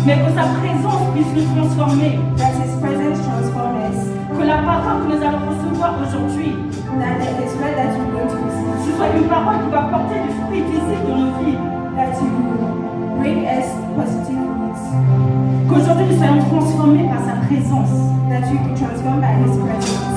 mais que sa présence puisse nous transformer. That His presence transform us. Que la parole que nous allons recevoir aujourd'hui, That His word that we're going to receive, ce soit une parole qui va porter du fruit visible dans nos vies. that you bring us positive fruits. Qu'aujourd'hui nous soyons transformés par sa présence. That you be transformed by His presence.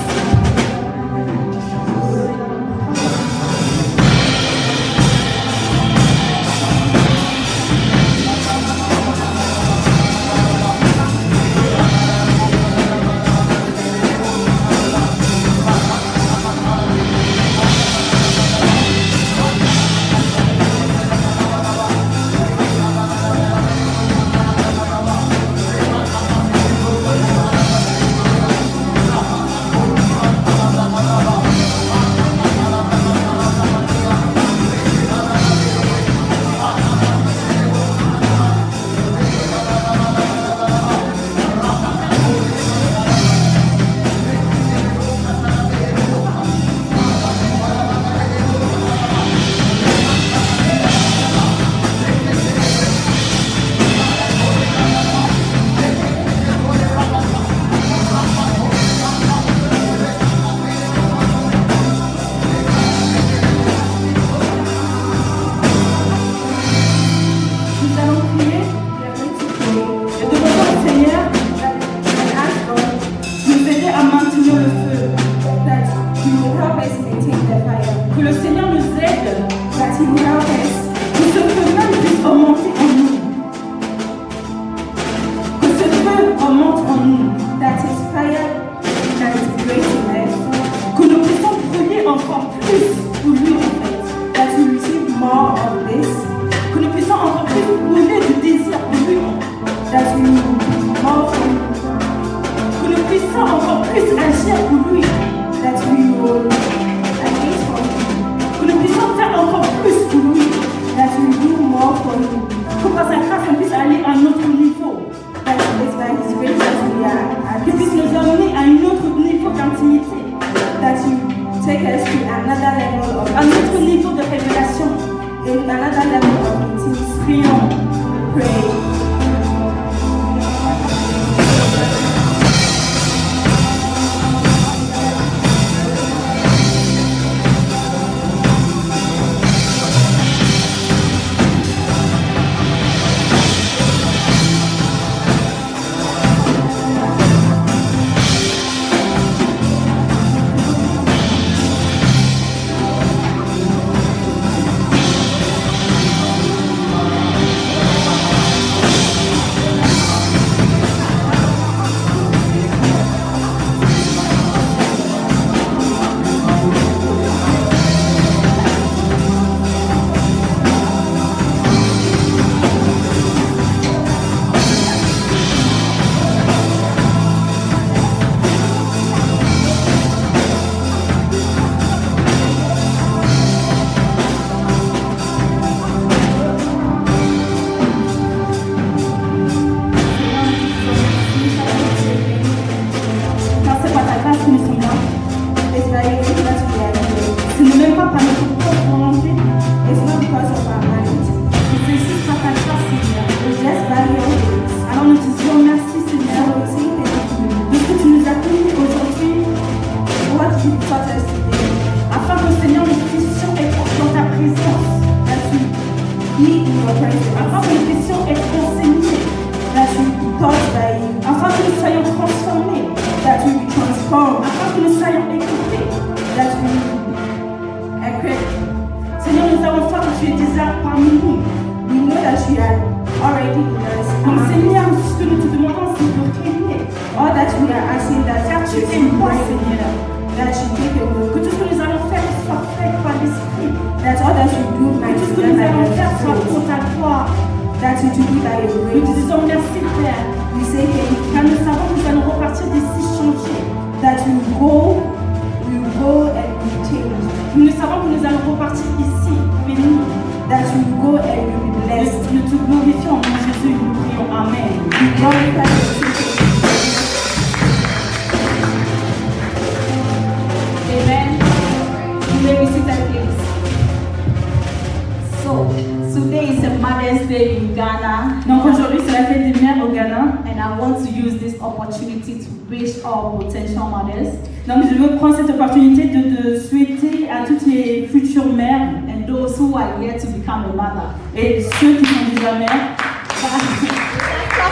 So today is a Mother's Day in Ghana. Donc aujourd'hui, c'est la fête des mères au Ghana. And I want to use this opportunity to wish all potential mothers Donc je veux prendre cette opportunité de souhaiter à toutes les futures mères and those who are yet to become a mother. et ceux qui sont déjà mères.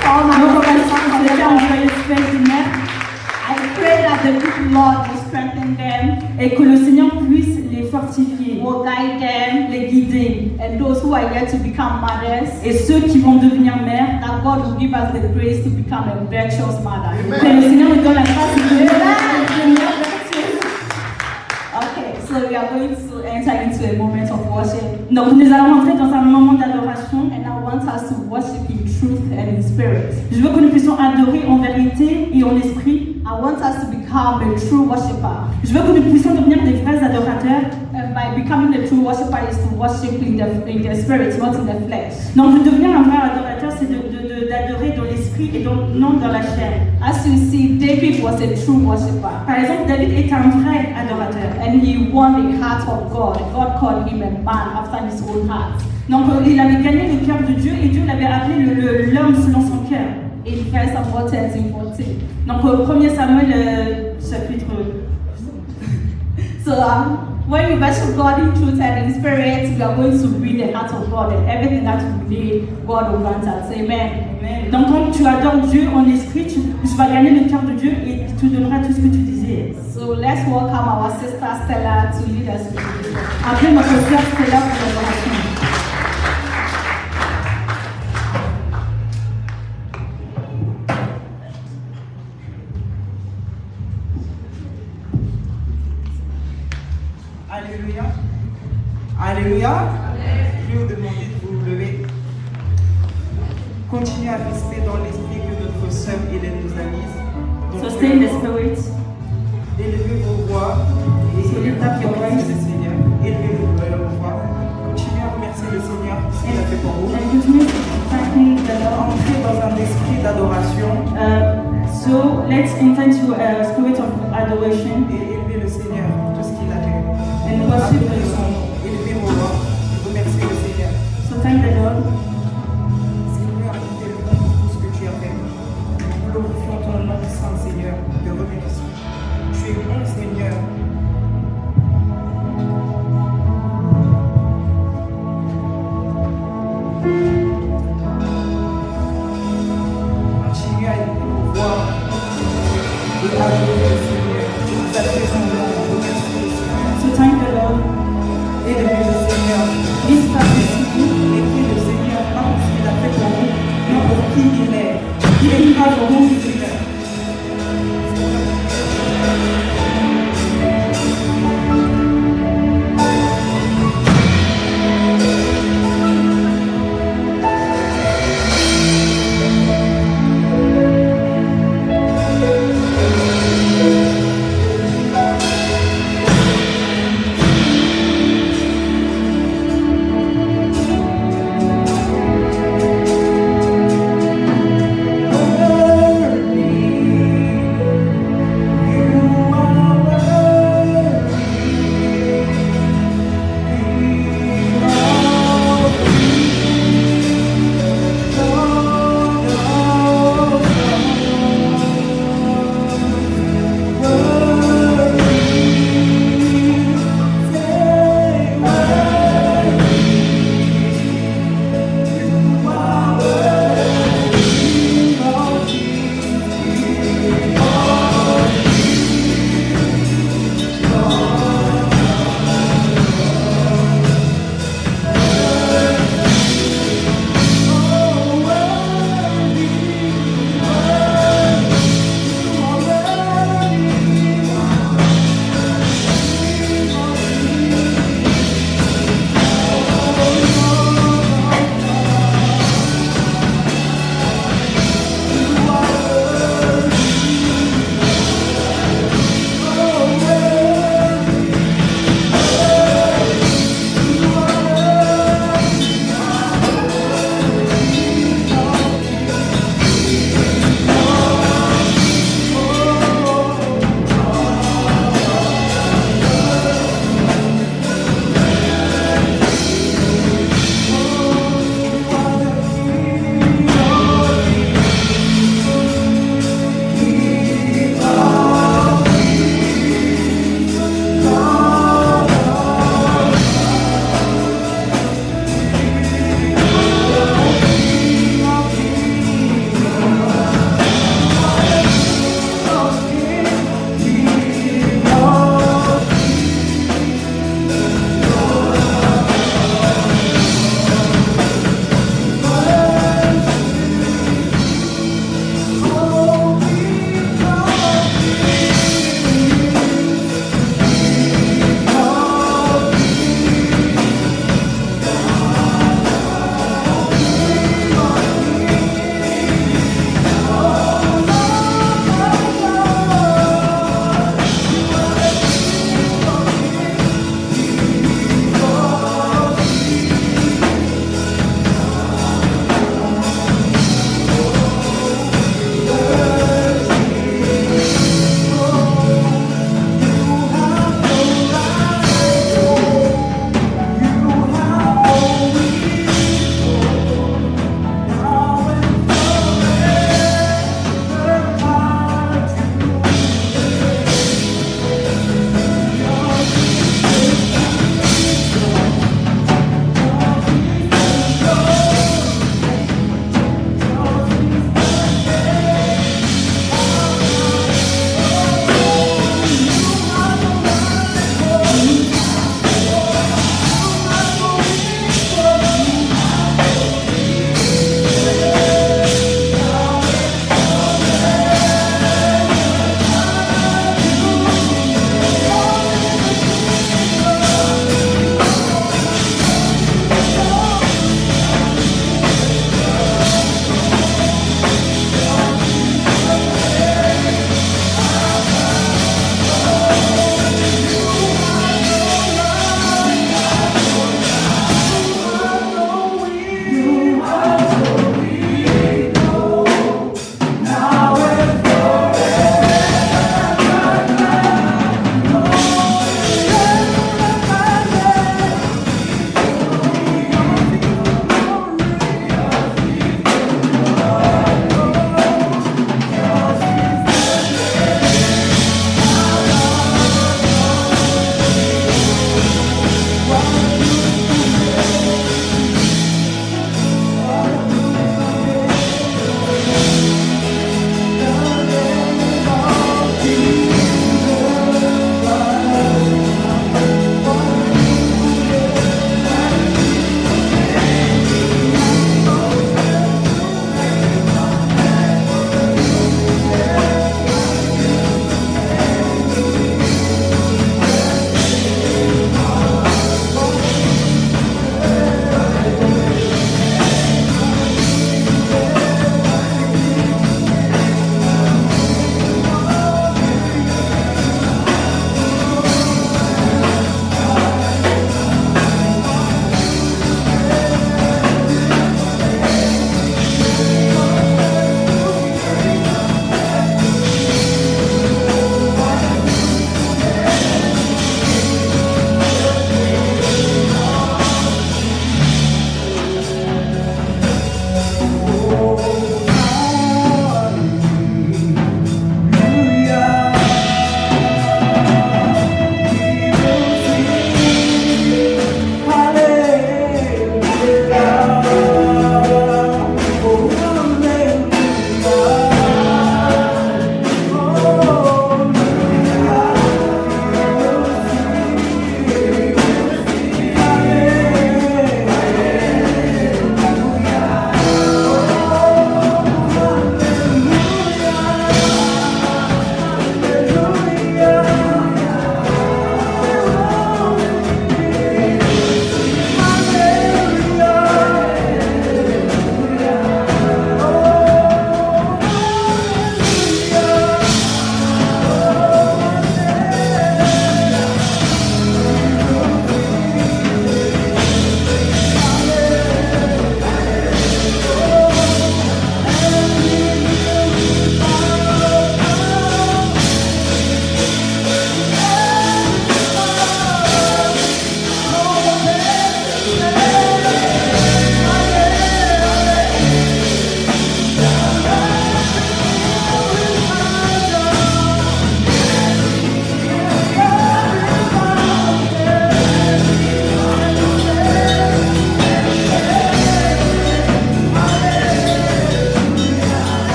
For all my Donc on va mothers, souhaiter une joyeuse fête des mères I pray that the good Lord will strengthen them, et que le Seigneur puisse les fortifier, will guide them, les guider. and those who are yet to become mothers, Et ceux qui vont devenir mères, that God will give us the grace to become a virtuous mother. que le Seigneur nous donne la grâce de devenir virtueuses. Okay, so we are going to enter into a moment of worship, Donc nous allons entrer dans un moment d'adoration. and I want us to worship in truth and in spirit. Je veux que nous puissions adorer en vérité et en esprit. I want us to become a true worshiper. Je veux que nous puissions devenir des vrais adorateurs. And by becoming a true worshiper is to worship in the spirit, not in the flesh. Donc devenir un vrai adorateur, c'est d'adorer dans l'esprit et non dans la chair. As you see, David was a true worshiper, Par exemple, David est un vrai adorateur. and he won the heart of God. God called him a man after his own heart. Donc il avait gagné le cœur de Dieu et Dieu l'avait appelé l'homme selon son cœur. In 1 Samuel 13:14. Donc au 1er Samuel chapitre. So when we worship God in truth and in spirit, we are going to win the heart of God, and everything that we need, God will grant us. Amen. Donc quand tu adores Dieu en esprit, tu vas gagner le cœur de Dieu et il te donnera tout ce que tu désires. So let's welcome our sister Stella to lead us in this. Après notre sœur Stella pour l'adoration. Alléluia. Alléluia. Je vais vous demander de vous lever. Continuez à rester dans l'esprit que notre sœur Hélène nous a mise. Donc, So stay in the spirit. élevez vos voix et So lift up your remerciez voice. le Seigneur. Élevez vos voix. Continuez à remercier le Seigneur pour ce qu'il a fait pour vous. And continue thanking the Lord. Entrez dans un esprit d'adoration So let's enter into a spirit of adoration et élevez le Seigneur pour tout ce qu'il a fait. and worship the Adorez son Lord. nom. Élevez vos voix. Remerciez le Seigneur. So thank the Lord. Seigneur, nous t'élevons pour tout ce que tu as fait. Nous glorifions ton nom saint, Seigneur. Nous te remercions. Tu es bon, Seigneur. Continuez à élever vos voix et à adorer le Seigneur. Nous adorons son nom. Remerciez le Seigneur. So thank the Lord. Élevez le Seigneur. Lift up the city. Élevez le Seigneur, pas pour ce qu'il a fait pour vous, mais pour qui il est. Il est pas pour vous, Seigneur.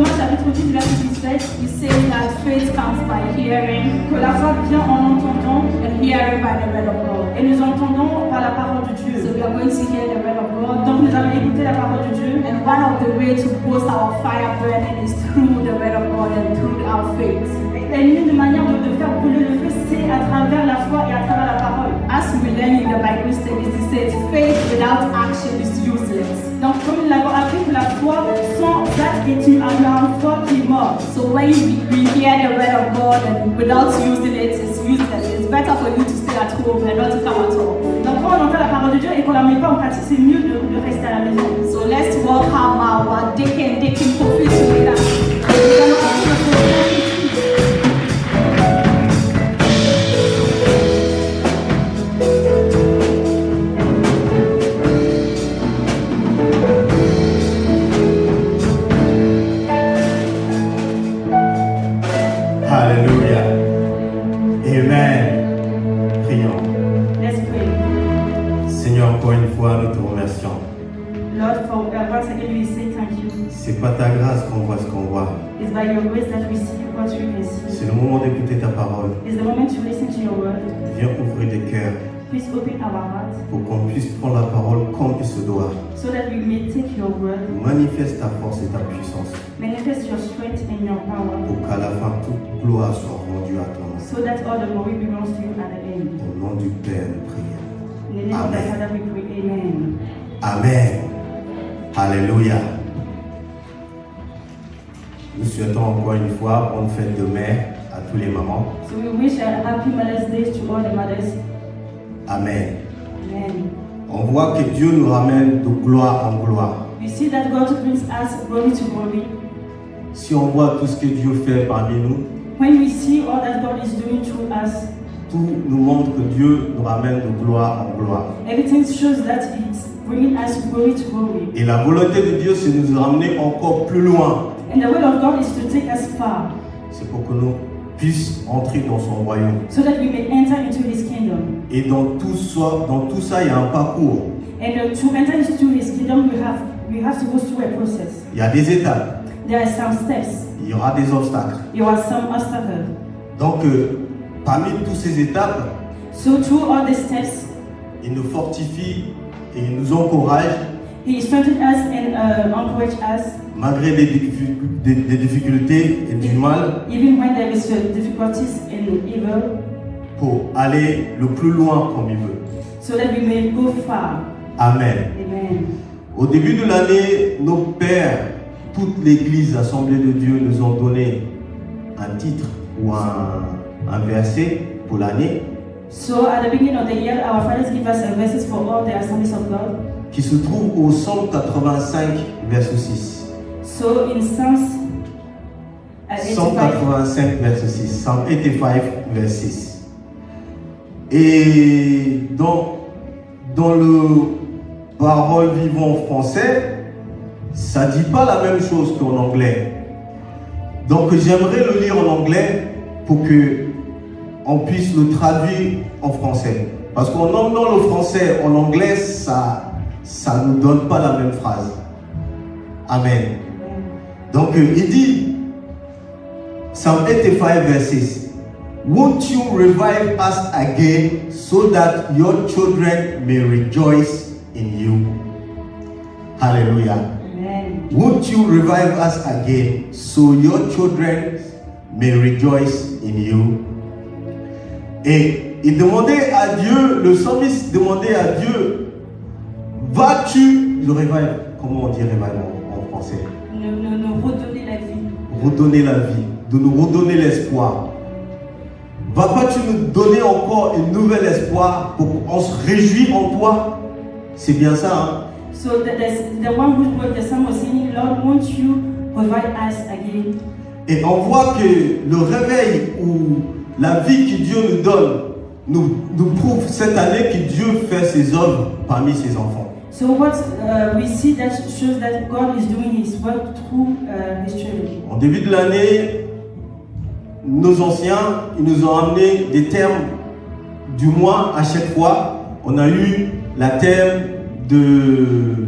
Romains chapitre 10, verset 17, it says that faith comes by hearing, que la foi vient en entendant and hearing by the word of God. et nous entendons par la parole de Dieu. So we are going to hear the word of God. Donc nous allons écouter la parole de Dieu. And one of the ways to post our fire burning is through the word of God and through our faith. Et l'une des manières de faire brûler le feu, c'est à travers la foi et à travers la parole. As we learn in the Bible studies, it says faith without action is useless. Donc comme nous l'avons appris que la foi sans acte est une foi qui est morte. So when we hear the word of God and without using it, it's useless. It's better for you to stay at home and not to come at all. Donc quand on entend la parole de Dieu et qu'on ne la met pas en pratique, c'est mieux de rester à la maison. So let's welcome our Deacon Kofi Suweda. Nous allons appeler notre frère. Alléluia. Amen. Prions. Let's pray. Seigneur, encore une fois, nous te remercions. Lord, for once again we say thank you. C'est pas ta grâce qu'on voit ce qu'on voit. It's by your grace that we see what we can see. C'est le moment d'écouter ta parole. It's the moment to listen to your word. Viens ouvrir des cœurs Please open our hearts pour qu'on puisse prendre la parole comme il se doit. so that we may take your word, Manifeste ta force et ta puissance manifest your strength and your power, pour qu'à la fin, toute gloire soit rendue à ton nom. so that all the glory belongs to you at the end. Au nom du Père, nous prions. In the name of the Amen. Father we pray, amen. Amen. Alléluia. Nous souhaitons encore une fois bonne fête de mère à tous les mamans. So we wish a happy Mother's Day to all the mothers. Amen. Amen. On voit que Dieu nous ramène de gloire en gloire. We see that God brings us glory to glory. Si on voit tout ce que Dieu fait parmi nous, When we see all that God is doing through us, tout nous montre que Dieu nous ramène de gloire en gloire. everything shows that it's bringing us glory to glory. Et la volonté de Dieu, c'est de nous ramener encore plus loin. And the will of God is to take us far, C'est pour que nous puissions entrer dans son royaume. so that we may enter into His kingdom. Et dans tout ça, il y a un parcours. And to enter into His kingdom, we have to go through a process. Il y a des étapes. There are some steps. Il y aura des obstacles. There are some obstacles. Donc, parmi toutes ces étapes, So through all these steps, il nous fortifie et il nous encourage He strengthens us and encourages us, malgré des difficultés et du mal, even when there is difficulties and evil, pour aller le plus loin comme il veut. so that we may go far. Amen. Amen. Au début de l'année, nos pères, toute l'église, l'Assemblée de Dieu, nous ont donné un titre ou un verset pour l'année So at the beginning of the year, our fathers give us a verses for all the assemblies of God. qui se trouve au Psaume 85, verset 6. So in Psalms 85, 185, verset 6. Psalm 85, verset 6. Et dans le parole vivant français, ça ne dit pas la même chose qu'en anglais. Donc j'aimerais le lire en anglais pour que on puisse le traduire en français. Parce qu'en emmenant le français en anglais, ça ne nous donne pas la même phrase. Amen. Donc il dit, Psalm 85 verses, won't you revive us again so that your children may rejoice in you? Hallelujah. Amen. Won't you revive us again so your children may rejoice in you? Et il demandait à Dieu, le psalmiste demandait à Dieu, vas-tu le revive? Comment on dit revive en français? Nous redonner la vie. Redonner la vie, de nous redonner l'espoir. Vas-tu nous donner encore un nouvel espoir pour qu'on se réjouisse en toi? C'est bien ça, hein? So the one who wrote the psalm was saying, Lord, won't you provide us again? Et on voit que le réveil ou la vie que Dieu nous donne nous prouve cette année que Dieu fait ses œuvres parmi ses enfants. So what we see that shows that God is doing His work through His children. En début de l'année, nos anciens, ils nous ont amené des thèmes du mois à chaque fois. On a eu la thème de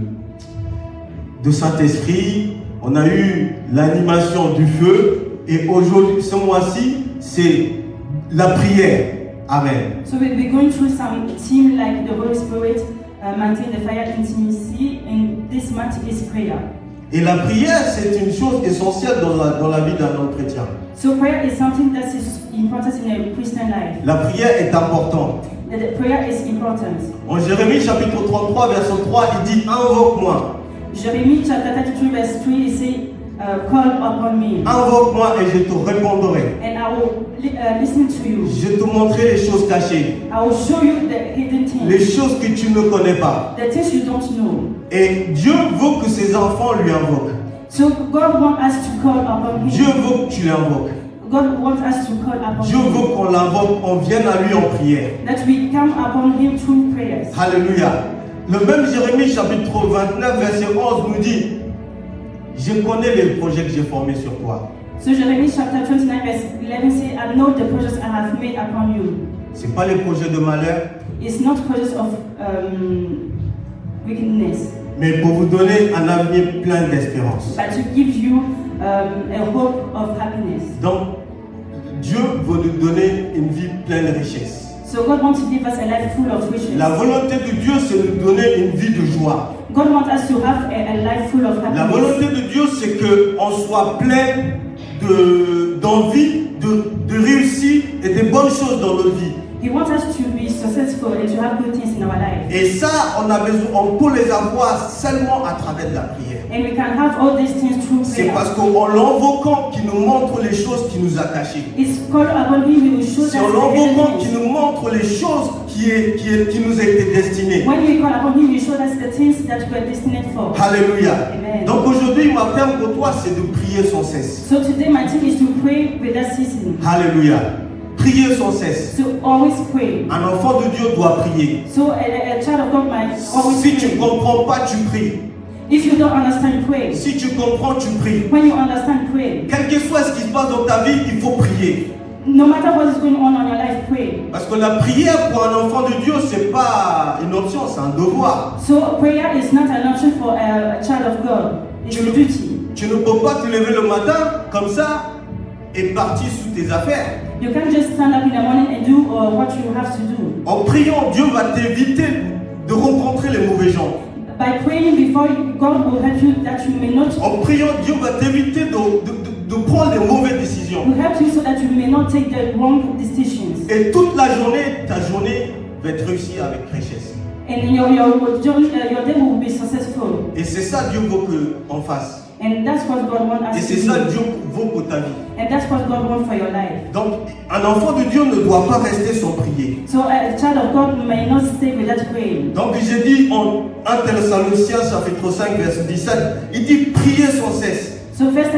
Saint-Esprit, On a eu l'animation du feu et aujourd'hui, ce mois-ci, c'est la prière. Amen. So we're going through some theme like the Holy Spirit, maintain the fire intimacy, and this month is prayer. Et la prière, c'est une chose essentielle dans la vie d'un homme chrétien. So prayer is something that is important in a Christian life. La prière est importante. The prayer is important. En Jérémie chapitre 33, verset 3, il dit « Invoque-moi, Jeremiah chapter 33 verse 3 it says, call upon me, invoque-moi et je te répondrai. and I will listen to you. Je te montrerai les choses cachées, I will show you the hidden les things, choses que tu ne connais pas. the things you don't know. Et Dieu veut que ses enfants lui invoquent. So God wants us to call upon Dieu Him. veut que tu l'invoques. God wants us to call upon Dieu Him. veut qu'on l'invoque, on vienne à lui en prière. That we come upon Him through prayers. Alléluia. Le même Jérémie chapitre 29 verset 11 nous dit « Je connais les projets que j'ai formés sur toi. So Jeremiah chapter 29 verse 11 says, I know the projects I have made upon you. Ce n'est pas les projets de malheur, It's not projects of wickedness, mais pour vous donner un avenir plein d'espérance. but to give you a hope of happiness. Donc, Dieu veut nous donner une vie pleine de richesse. So God wants to give us a life full of riches. La volonté de Dieu, c'est de nous donner une vie de joie. God wants us to have a life full of La happiness. volonté de Dieu, c'est qu'on soit plein d'envie, de réussite et de bonnes choses dans notre vie. He wants us to be successful and to have good things in our life. Et ça, on peut les avoir seulement à travers de la prière. And we can have all these things through C'est prayer. parce qu'en l'invoquant qu'il nous montre les choses qu'il nous a cachées. It's called upon Him, He will show us C'est en the l'invoquant hidden qu'il things. nous montre les choses qui nous a été destinées. When we call upon Him, He shows us the things that we are destined for. Alléluia. Amen. Donc aujourd'hui, ma terme pour toi, c'est de prier sans cesse. So today my tip is to pray without ceasing. Alléluia. Prier sans cesse. So always pray. Un enfant de Dieu doit prier. So a child of God might always Si tu ne pray. comprends pas, tu pries. If you don't understand, pray. Si tu comprends, tu pries. When you understand, pray. Quel que soit ce qui se passe dans ta vie, il faut prier. No matter what is going on in your life, pray. Parce que la prière pour un enfant de Dieu, c'est pas une option, c'est un devoir. So prayer is not an option for a child of God. It's a duty. Tu ne peux pas te lever le matin comme ça et partir sous tes affaires. You can't just stand up in the morning and do what you have to do. En priant, Dieu va t'éviter de rencontrer les mauvais gens. By praying before you, God will help you that you may not. En priant, Dieu va t'éviter de prendre les mauvaises décisions. Will help you so that you may not take the wrong decisions. Et toute la journée, ta journée va être réussie avec richesse. And your day will be successful. Et c'est ça Dieu veut qu'on fasse. And that's what God wants Et us c'est to ça do. Dieu veut pour ta vie. And that's what God wants for your life. Donc, un enfant de Dieu ne doit pas rester sans prier. So a child of God may not stay without praying. Donc, j'ai dit en 1 Thessaloniciens chapitre 5 verset 17, il dit priez sans cesse. So First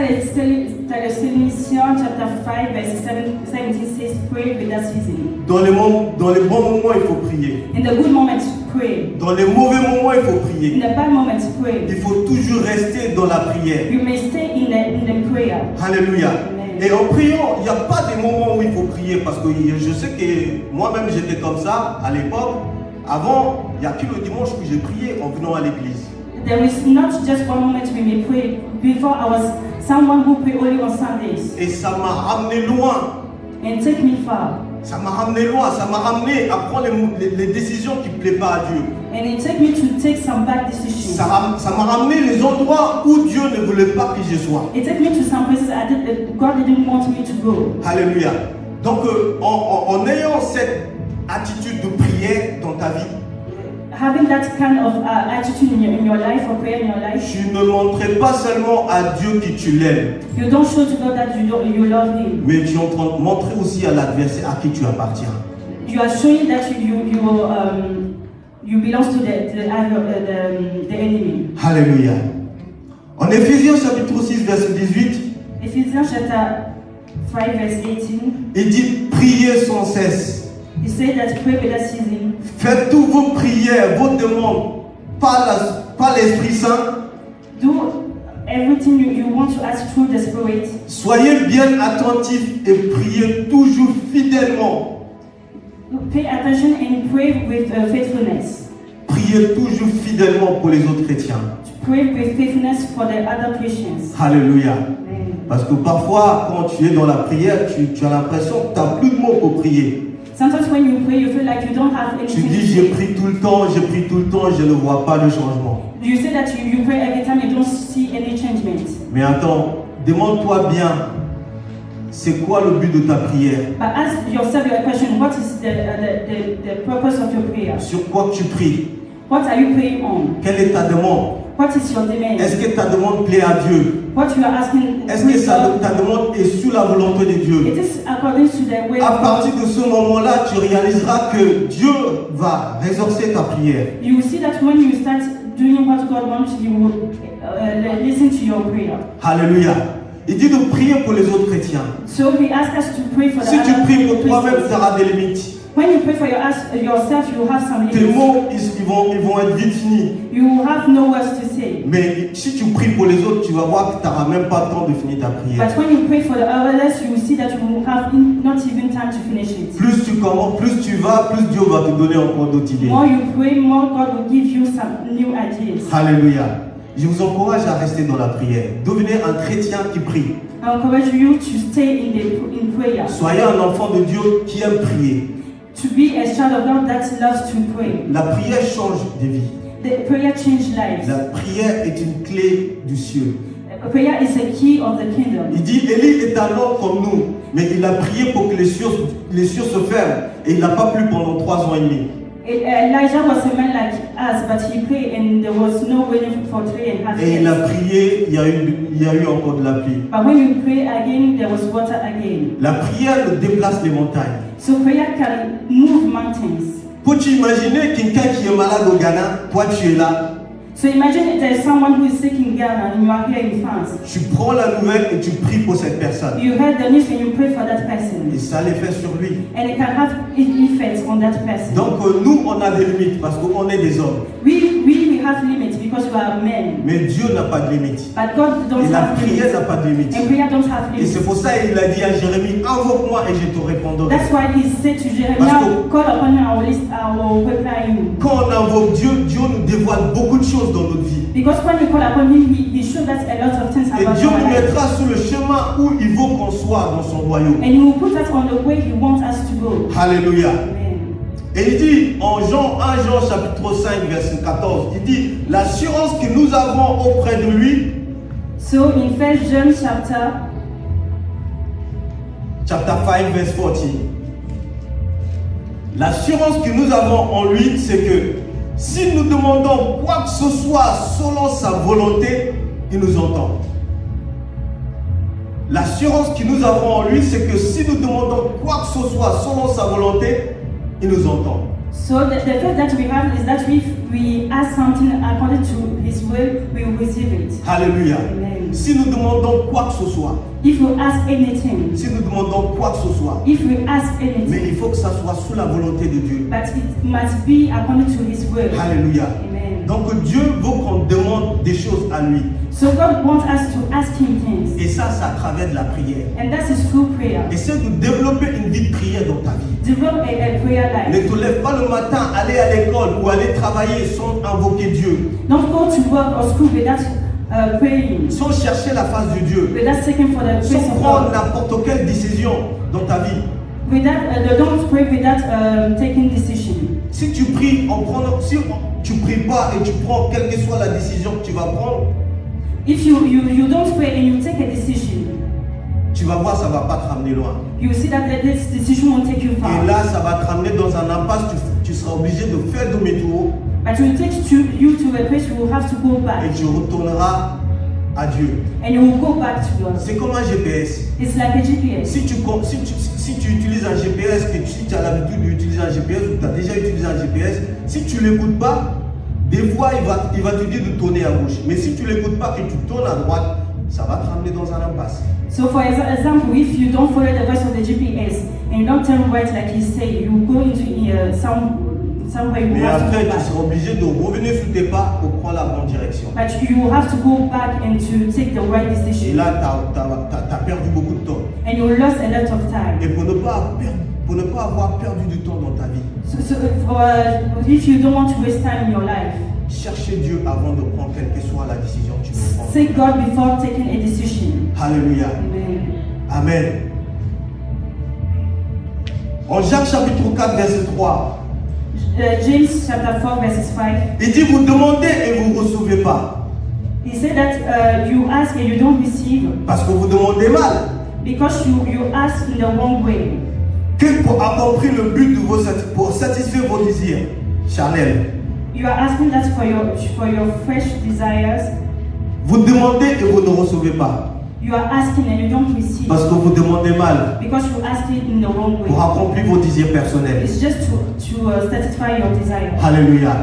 Thessalonians chapter 5 verse 17 says, pray without ceasing. Dans les bons moments, il faut prier. In the good moments, pray. Dans les mauvais moments, il faut In prier. the bad moments, pray. Il faut toujours rester dans la prière. You may stay in the prayer. Alléluia. Amen. Et en priant, il n'y a pas des moments où il faut prier parce que je sais que moi-même j'étais comme ça à l'époque. Avant, il n'y a que le dimanche que j'ai prié en venant à l'église. There is not just one moment we may pray. Before I was someone who pray only on Sundays. Et ça m'a ramené loin. And take me far. Ça m'a ramené loin. Ça m'a ramené à prendre les décisions qui ne plaisent pas à Dieu. And it take me to take some bad decisions. Ça m'a ramené les endroits où Dieu ne voulait pas que je sois. It took me to some places God didn't want me to go. Alléluia. Donc en ayant cette attitude de prière dans ta vie, Having that kind of attitude in your life, or prayer in your life, tu ne montrais pas seulement à Dieu que tu l'aimes, you don't show to God that you love Him. mais tu es en train de montrer aussi à l'adversaire à qui tu appartiens. You are showing that you belong to the enemy. Alléluia. En Éphésiens chapitre 6 verset 18, Ephesians chapter 5 verse 18, il dit priez sans cesse. he said that pray without ceasing. Faites toutes vos prières, vos demandes par l'Esprit Saint. Do everything you want to ask through the Spirit. Soyez bien attentifs et priez toujours fidèlement. Pay attention and pray with faithfulness. Priez toujours fidèlement pour les autres chrétiens. pray with faithfulness for the other Christians. Alléluia. Amen. Parce que parfois, quand tu es dans la prière, tu as l'impression que tu n'as plus de mots pour prier. Sometimes when you pray, you feel like you don't have Tu anything dis, to j'ai say. pris tout le temps, j'ai pris tout le temps, je ne vois pas de changement. You say that you pray every time, you don't see any changement. Mais attends, demande-toi bien, c'est quoi le but de ta prière? But ask yourself your question, what is the purpose of your prayer? Sur quoi tu pries? What are you praying on? Quelle est ta demande? What is your demand? Est-ce que ta demande plaît à Dieu? What you are asking, Est-ce que ta demande est sous la volonté de it Dieu? is according to the way À of God. partir de ce moment-là, tu réaliseras que Dieu va résorcer ta prière. You will see that when you start doing what God wants, you will listen to your prayer. Alléluia. Il dit de prier pour les autres chrétiens. So he asks us to pray for the Si tu other pries pour toi-même, tu Christians. auras des limites. When you pray for yourself, you will have some Tes limits. mots, ils vont être vite finis. You will have no words to say. Mais si tu pries pour les autres, tu vas voir que tu n'auras même pas le temps de finir ta prière. But when you pray for the others, you will see that you will have not even time to finish it. Plus tu commences, plus tu vas, plus Dieu va te donner encore d'autres idées. More you pray, more God will give you some new ideas. Alléluia. Je vous encourage à rester dans la prière. Devenez un chrétien qui prie. I encourage you to stay in prayer. Soyez un enfant de Dieu qui aime prier. To be a child of God that loves to pray. La prière change des vies. The prayer changes lives. La prière est une clé du ciel. Prayer is a key of the kingdom. Il dit, Élie est un homme comme nous, mais il a prié pour que les cieux se ferment. Et il n'a pas plu pendant 3 ans et demi. Elijah was a man like us, but he prayed and there was no rain for 3.5 Et il a years. prié, il y a eu encore de la pluie. But when you pray again, there was water again. La prière déplace les montagnes. So prayer can move mountains. Peux-tu imaginer quelqu'un qui est malade au Ghana, toi tu es là, So imagine there's someone who is sick in Ghana and you are here in France. tu prends la nouvelle et tu pries pour cette personne. You heard the news and you pray for that Et person. ça a l'effet sur lui. And it can have effects on that person. Donc nous, on a des limites parce qu'on est des hommes. We have limits because we are men. Mais Dieu n'a pas de limites. But God don't Et la have prière limits. n'a pas de limites. And prayer don't have Et limits. c'est pour ça qu'il a dit à Jérémie, invoque-moi et je te répondrai. That's why he said to Parce Jeremiah, que- call upon me, I will reply you. Quand on invoque Dieu, Dieu nous dévoile beaucoup de choses dans notre vie. Because when you call upon him, he showed us a lot of things Et about Dieu our nous life. mettra sur le chemin où il veut qu'on soit dans son royaume. And he will put us on the way he wants us to go. Alléluia. Amen. Et il dit en 1 Jean chapitre 5 verset 14, il dit l'assurance que nous avons auprès de lui, So in 1 John chapter 5 verse 14, l'assurance que nous avons en lui, c'est que si nous demandons quoi que ce soit selon sa volonté, il nous entend. L'assurance que nous avons en lui, c'est que si nous demandons quoi que ce soit selon sa volonté, il nous entend. So the fact that we have is that if we ask something according to his will, we will receive it. Alléluia. Amen. Si nous demandons quoi que ce soit, If we ask anything, si nous demandons quoi que ce soit, if we ask mais anything, il faut que ça soit sous la volonté de Dieu. but it must be according to his will. Alléluia. Amen. Donc Dieu veut qu'on demande des choses à lui. So God wants us to ask him things, Et ça, c'est à travers de la prière. and that is through prayer. Essaie de développer une vie de prière dans ta vie. Develop a prayer Ne life. te lève pas le matin, aller à l'école ou aller travailler sans invoquer Dieu, Don't go to work or school without praying, sans chercher la face de Dieu, without seeking for the face sans of prendre God. n'importe quelle décision dans ta vie. Don't pray without taking decision. Si tu pries en prenant, si tu pries pas et tu prends quelle que soit la décision que tu vas prendre, If you don't pray and you take a decision, tu vas voir, ça va pas te ramener loin. you will see that this decision won't take you Et far. là, ça va te ramener dans un impasse. Tu seras obligé de faire demi-tour But it will take you to a place you will have to go et back. tu retourneras à Dieu. And you will go back to God. C'est comme un GPS. It's like a GPS. Si tu utilises un GPS, si tu as l'habitude d'utiliser un GPS ou tu as déjà utilisé un GPS, si tu ne l'écoutes pas, des fois il va te dire de tourner à gauche. Mais si tu ne l'écoutes pas et tu tournes à droite, ça va te ramener dans un impasse. So for example, if you don't follow the voice of the GPS and you don't turn right like he say, you go into somewhere you Mais have to après, go tu back. seras obligé de revenir sur tes pas pour prendre la bonne direction. But you will have to go back and to take the right Et decision. là, tu as perdu beaucoup de temps. And you lost a lot of time. Et pour ne pas avoir perdu du temps dans ta vie, So if you don't want to waste time in your life, cherchez Dieu avant de prendre quelle que soit la décision que tu veux prendre. Seek God before taking a decision. Alléluia. Amen. Amen. En Jacques chapitre 4, verset 3, James chapter 4 verses 5. il dit vous demandez et vous ne recevez pas. He said that you ask and you don't receive Parce que vous demandez mal. because you ask in the wrong way. Que pour accomplir le but de pour satisfaire vos désirs charnels. You are asking that for your fresh desires. Vous demandez et vous ne recevez pas. You are asking and you don't receive Parce que vous demandez mal because you ask it in the wrong way. pour accomplir vos désirs personnels. It's just to satisfy your desire. Alléluia.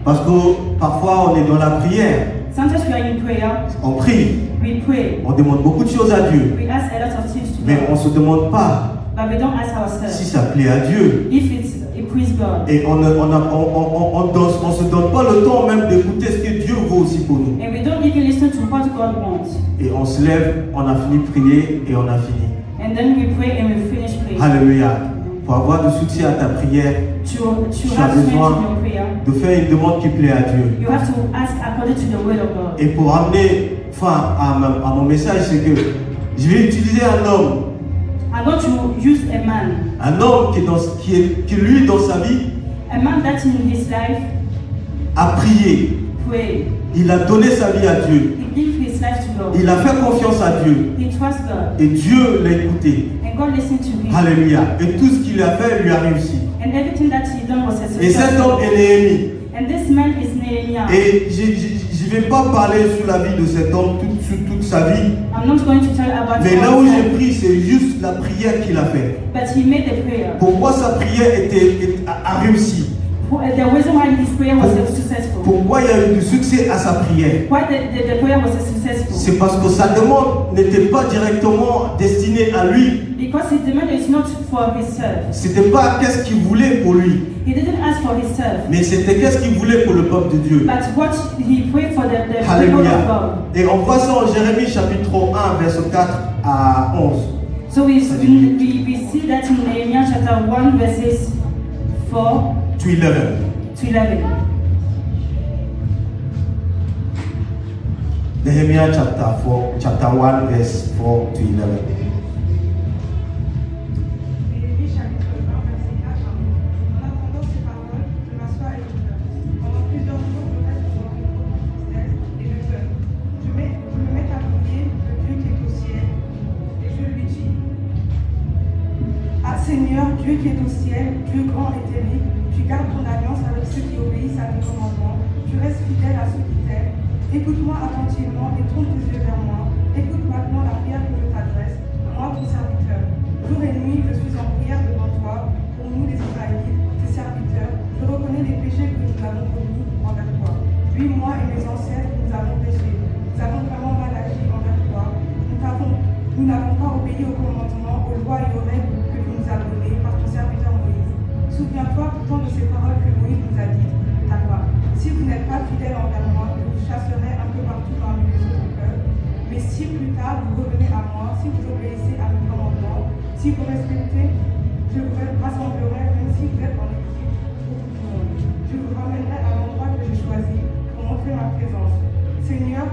Parce que parfois on est dans la prière, Sometimes we are in prayer, on prie, we pray, on demande beaucoup de choses à Dieu, we ask a lot of things to mais on ne God, se demande pas but we don't ask si ourselves ça plaît à Dieu. if it pleases God. Et on se donne pas le temps même d'écouter ce que Dieu veut aussi pour nous. And we don't even listen to what God wants. Et on se lève, on a fini de prier et on a fini. And then we pray and we finish praying. Alléluia. Pour avoir du succès à ta prière, To tu have as strength in besoin your prayer, de faire une demande qui plaît à Dieu. you have to ask according to the word of God. Et pour amener fin à mon message, c'est que je vais utiliser un homme. I'm going to use a man. Un homme qui lui, dans sa vie, A man that in his life a prié. prayed. Il a donné sa vie à Dieu. He gave his life to God. Il a fait confiance à Dieu. He trusts God. Et Dieu l'a écouté. And God listened to him. Alléluia. Et tout ce qu'il a fait lui a réussi. And everything that he done was a Et cet homme success. est Néhémie. And this man is Nehemiah. Et je ne vais pas parler sur la vie de cet homme, sur toute sa vie. I'm not going to tell about Mais his là où life, j'ai pris, c'est juste la prière qu'il a faite. but he made the prayer. Pourquoi sa prière a réussi? The reason why his prayer was successful. Pourquoi il y a eu du succès à sa prière? Why the prayer was successful? C'est parce que sa demande n'était pas directement destinée à lui. Because his demand is not for himself. C'était pas qu'est-ce qu'il voulait pour lui, He didn't ask for himself. mais c'était qu'est-ce qu'il voulait pour le peuple de Dieu. But what he prayed for the people of Alléluia. God. Et on voit ça en Jérémie chapitre 1, verset 4 à 11. So we see that in Nehemiah chapter 1 verses 4 To 11. to 11. Nehemiah chapter 1, verse 4 to 11. Néhémie chapitre 1, verset 4. En attendant ces paroles, je m'assois et je pleure. Pendant plusieurs jours, je reste devant une grande tristesse et je pleure. Je me mets à prier le Dieu qui est au ciel et je lui dis: Ah Seigneur, Dieu qui est au ciel, Dieu grand et terrible, tu gardes ton alliance avec ceux qui obéissent à tes commandements, tu restes fidèle à ceux qui t'aiment. Écoute-moi attentivement et tourne tes yeux vers moi. Écoute maintenant la prière que je t'adresse, moi ton serviteur. Jour et nuit, je suis en prière devant toi, pour nous les Israélites, tes serviteurs. Je reconnais les péchés que nous avons commis envers toi. Lui, moi et mes ancêtres, nous avons péché. Nous avons vraiment mal agi envers toi. Nous n'avons pas obéi aux commandements, aux lois et aux règles que tu nous as données par ton serviteur Moïse. Souviens-toi pourtant de ces paroles que Moïse nous a dites de ta part. Si vous n'êtes pas fidèle envers moi, je vous chasserai un peu partout parmi les autres peuples. Mais si plus tard vous revenez à moi, si vous obéissez à mes commandements, si vous respectez, je vous rassemblerai, même si vous êtes en exil pour tout le monde. Je vous ramènerai à l'endroit que j'ai choisi pour montrer ma présence. Seigneur,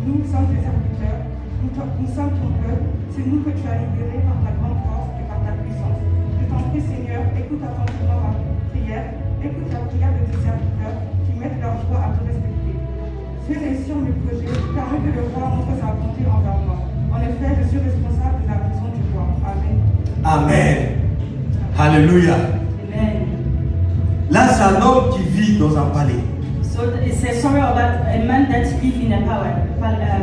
nous sommes tes serviteurs, nous sommes ton peuple, c'est nous que tu as libérés par ta grande force et par ta puissance. Je t'en prie, Seigneur, écoute attentivement ma prière, écoute la prière de tes serviteurs qui mettent leur joie à te respecter. Fais réussir mes projets, permets que le roi montre sa bonté envers moi. En effet, je suis responsable de la maison du roi. Amen. Amen. Alléluia. Amen. Là, c'est un homme qui vit dans un palais. So it's a story about a man that lived in a palace.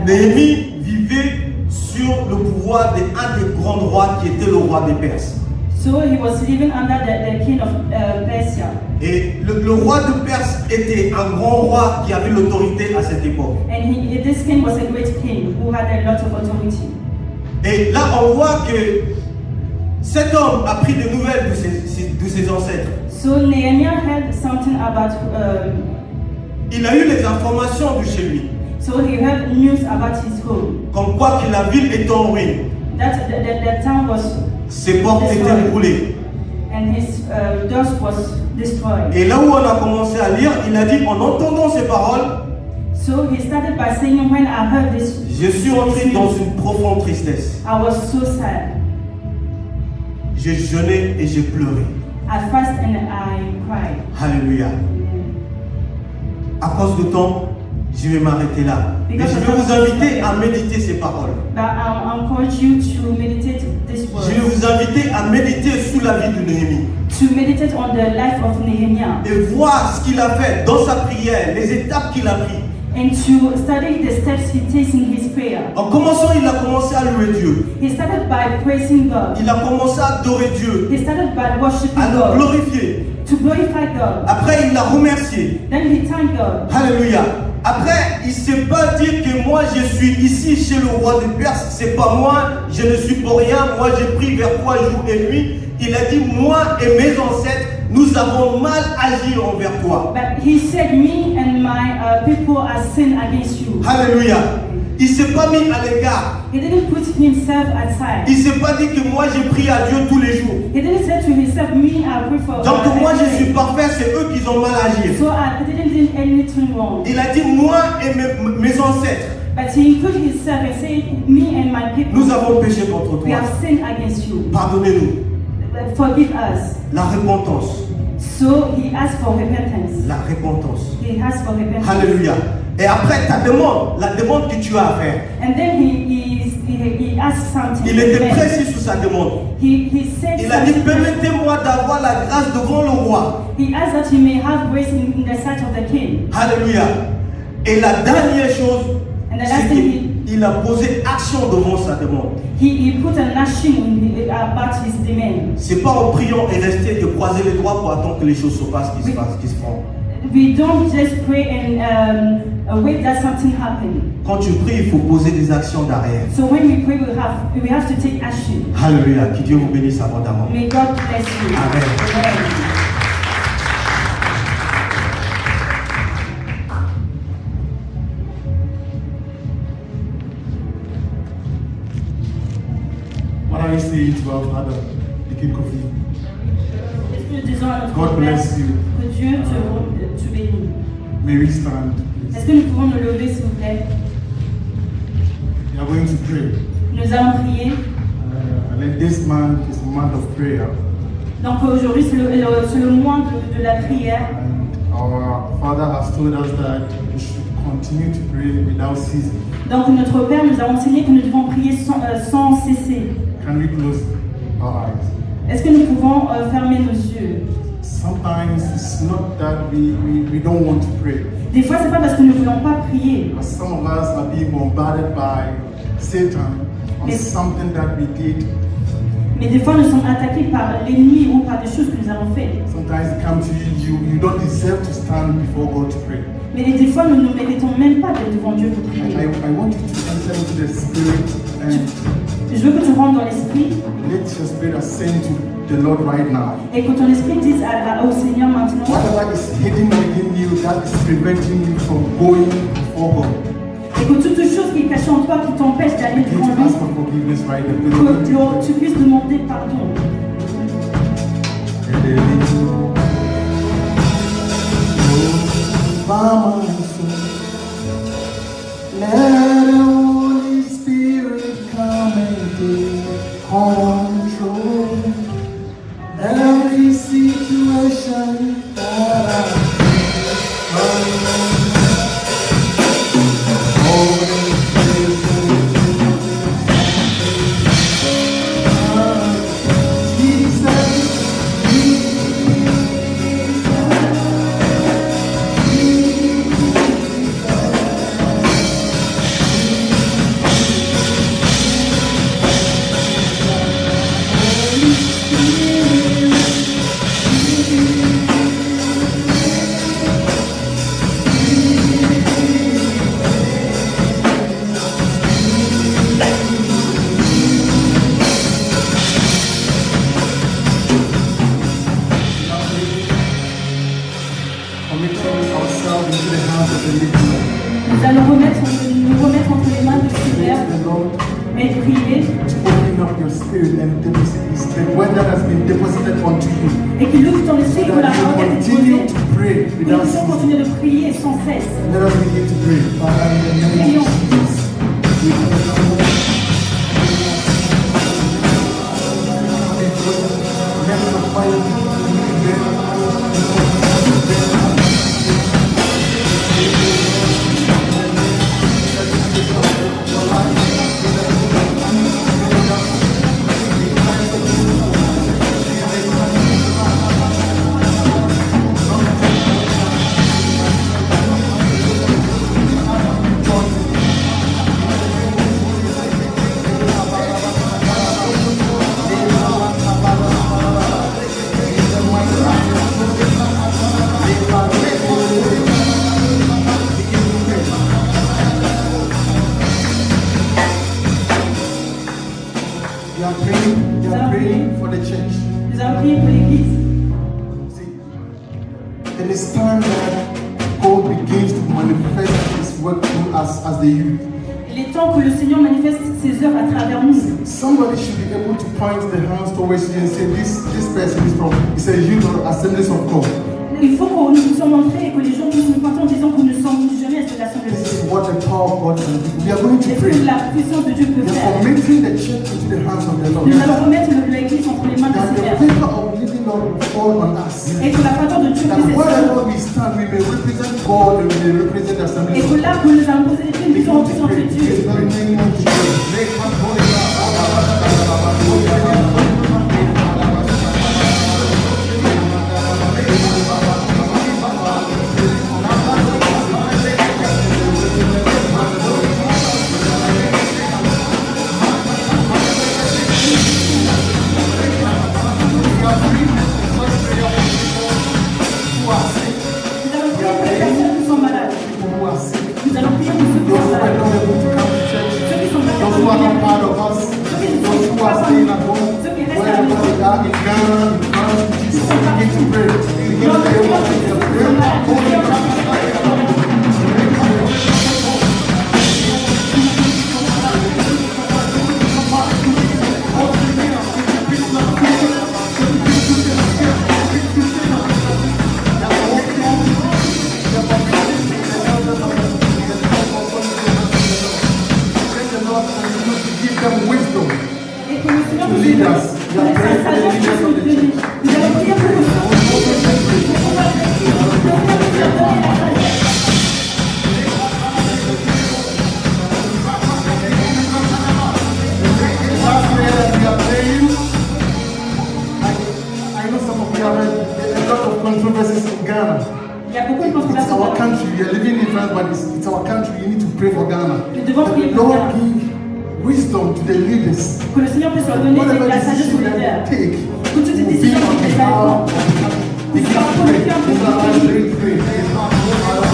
Néhémie vivait sur le pouvoir d'un des grands rois qui était le roi des Perses. So he was living under the king of Persia. Et le roi de Perse était un grand roi qui avait l'autorité à cette époque. And this king was a great king who had a lot of authority. Et là, on voit que cet homme a pris des nouvelles de ses ancêtres. So Nehemiah heard something about, Il a eu les informations de chez lui. so he heard news about his home. Comme quoi que la ville est en ruine. That the town was, Ses portes étaient brûlées. and his doors was destroyed. Et là où on a commencé à lire, il a dit, en entendant ces paroles, So he started by saying, when I heard this, je suis entré dans une profonde tristesse. I was so sad. J'ai jeûné et j'ai pleuré. I fasted and I cried. Alléluia. À cause de temps, je vais m'arrêter là. Mais je vais vous inviter à méditer ces paroles. But I encourage you to meditate this word. Je vais vous inviter à méditer sur la vie de Néhémie. To meditate on the life of Nehemiah. Et voir ce qu'il a fait dans sa prière, les étapes qu'il a prises. And to study the steps he takes in his prayer. En commençant, il a commencé à louer Dieu. He started by praising God. Il a commencé à adorer Dieu, He started by worshiping à le God. glorifier. To glorify God. Après, il l'a remercié. Then he thanked God. Alléluia. Après, il ne s'est pas dit que moi je suis ici chez le roi de Perse, c'est pas moi, je ne suis pour rien, moi j'ai pris vers toi jour et nuit. Il a dit, moi et mes ancêtres, nous avons mal agi envers toi. But he said, me and my people have sinned against you. Alléluia. Il ne s'est pas mis à l'écart. He didn't put himself aside. Il ne s'est pas dit que moi j'ai prié à Dieu tous les jours. He didn't say to himself, me, I pray for Donc moi je suis every day. parfait, c'est eux qui ont mal agi. So I didn't do anything wrong. Il a dit, moi et mes ancêtres, But he included himself and said, me and my people, nous avons péché contre we toi. have sinned against you. Pardonnez-nous. Forgive us. La repentance. So he asked for repentance. La repentance. He asked for repentance. Alléluia. Et après ta demande, la demande que tu as à faire, And then he asked something. il était précis sur sa demande. He said Il a dit, something. permettez-moi d'avoir la grâce devant le roi. He asked that he may have grace in the sight of the king. Alléluia. Et la dernière chose, And the c'est last thing qu'il a posé action devant sa demande. he put an action about his demand. C'est pas en priant et rester de croiser les doigts pour attendre que les choses se passent, qui se passent, qui se font. We don't just pray and wait that something happen. Quand tu pries, il faut poser des actions derrière. So when we pray, we have to take action. Alléluia. Que Dieu vous bénisse abondamment. May God bless you. Amen. Amen. What are you saying to our Father, the King Kofi? Qu'est-ce que nous disons à notre God Père? bless you. Que Dieu te bénisse. May we stand, please? Est-ce que nous pouvons nous lever, s'il vous plaît? We are going to pray. Nous allons prier. And then this month is a month of prayer. Donc aujourd'hui, c'est le mois de la prière. And our Father has told us that we should continue to pray without ceasing. Donc notre Père nous a enseigné que nous devons prier sans cesser. Can we close our eyes? Est-ce que nous pouvons fermer nos yeux? Sometimes it's not that we don't want to pray. Des fois, c'est pas parce que nous ne voulons pas prier. But some of us are being bombarded by Satan on Yes. something that we did. Mais des fois, nous sommes attaqués par l'ennemi ou par des choses que nous avons faites. Sometimes it comes to you don't deserve to stand before God to pray. Mais des fois, nous ne méritons même pas d'être devant Dieu pour prier. I want you to enter into the spirit and Je veux que tu rentres dans l'esprit let your spirit ascend to the Lord right now. et que ton esprit dise au Seigneur maintenant, Whatever is hidden within you that is preventing you from going before God, et que toute chose qui est cachée en toi qui t'empêche d'aller begin devant to ask lui, for forgiveness right que now. tu puisses demander pardon. Let the Holy Spirit come and take control. Every situation that I committing ourselves into the hands of the living Lord. Nous allons nous remettre entre les mains du Seigneur The Lord et prier to open up your spirit and deposit His the word that has been deposited onto you. Et qu'il ouvre ton esprit So pour la that parole qui a you été continue posée. to pray Pour que without nous puissions ceasing. continuer de prier sans cesse. Let us begin to pray. Father, in the name Prions. of Jesus. Let the fire be We are praying for the church. Nous allons prier pour l'Église. See, it is time that God begins to manifest His work through us as the youth. Il est temps que le Seigneur manifeste ses œuvres à travers nous. Somebody should be able to point their hands towards you and say, this person is from, it's a youth or Assemblies of God. Il faut que nous puissions montrer et que les gens puissent nous pointer en disant que nous sommes jeunesse de l'Assemblée de This Dieu. is what the power of God can do. We are going to Et pray. que la puissance de Dieu peut We are faire. committing the church into the hands of the Lord. Nous allons remettre l'Église entre les mains du That the Seigneur. favor of living Lord will fall on us. Et que la faveur de Dieu That puisse être wherever sur nous. we stand, we may represent God and we may represent the Assemblies Et of que God. là où nous allons poser les pieds, nous puissions représenter Dieu. In the name of Nous allons prier pour les personnes qui sont malades. people who are sick, Nous allons prier pour ceux qui those sont who are malades. not able to come to church, Ceux qui sont pas those who are not part of us, those who are staying at home, wherever they are, in Ghana, in France, Jesus, begin to pray. Begin to pray. Let the Lord continue to give them wisdom. Et que le Seigneur To nous lead donne us. We are praying for the leaders of the church. Nous allons prier pour eux. Pour pouvoir réussir. Le Seigneur nous a donné la sagesse. Last prayer that we are praying, I know some of you have heard a lot of controversies in Ghana. Il y a beaucoup de It's controverses. our country. We are living in France, but it's our country. You need to pray for Ghana. Nous devons That prier the pour Lord Ghana. give wisdom to the leaders. Que le Seigneur puisse leur donner Whatever la sagesse decision aux that leaders. they take Que toutes ces will be décisions on qu'ils behalf prennent. of the country. Begin to pray. These are our great prayer.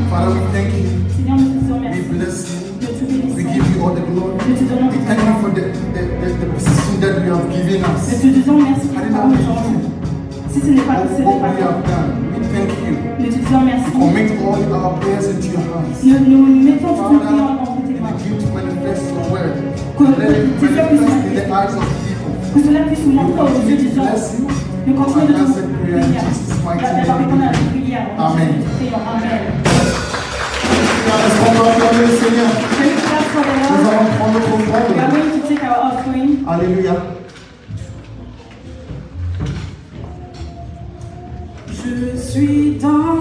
Father, we thank you. Seigneur, nous te disons We merci. bless you. Nous te We bénissons. give you all the glory. Nous te donnons We toute thank la you gloire. for the position that you have given Nous us. te disons merci pour I ta did parole not aujourd'hui. you. Si ce n'est pas What ce n'est pas we toi, have done, we thank you. nous te disons merci. Commit all our prayers into your hands. Nous mettons toute notre prière Father, entre tes mains. begin to manifest your word. Que Let it tes œuvres puissent manifest in the eyes of people. Que cela puisse nous montrer aux yeux des gens. Bless you. Nous continuons de And te answer prayer in prier. Jesus' mighty D'avoir répondu à name. la prière. Amen. Nous prions. Amen. Est-ce qu'on va acclamer le Seigneur? Can you clap for the Nous Lord? allons prendre notre We are offrande. going to take our offering. Alléluia. Je suis dans